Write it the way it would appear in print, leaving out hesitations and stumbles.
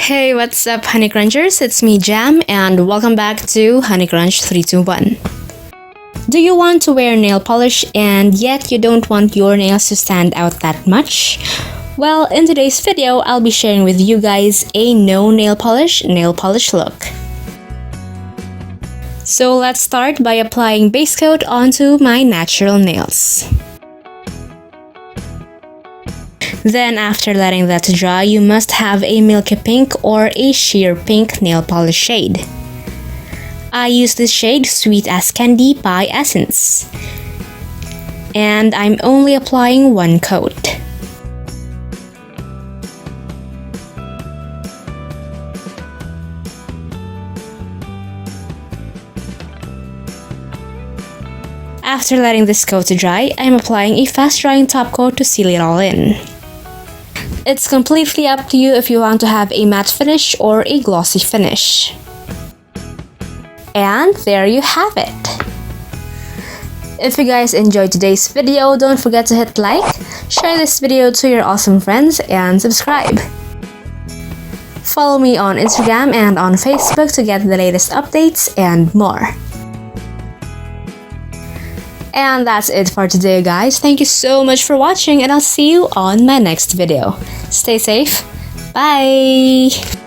Hey, what's up, honeycrunchers? It's me, Jham, and welcome back to honeycrunch321. Do you want to wear nail polish and yet you don't want your nails to stand out that much? Well, in today's video, I'll be sharing with you guys a no nail polish look. So let's start by applying base coat onto my natural nails. Then after letting that dry, you must have a milky pink or a sheer pink nail polish shade. I use this shade Sweet as Candy by Essence. And I'm only applying one coat. After letting this coat dry, I'm applying a fast drying top coat to seal it all in. It's completely up to you if you want to have a matte finish or a glossy finish. And there you have it. If you guys enjoyed today's video, don't forget to hit like, share this video to your awesome friends, and subscribe. Follow me on Instagram and on Facebook to get the latest updates and more. And that's it for today, guys. Thank you so much for watching, and I'll see you on my next video. Stay safe. Bye!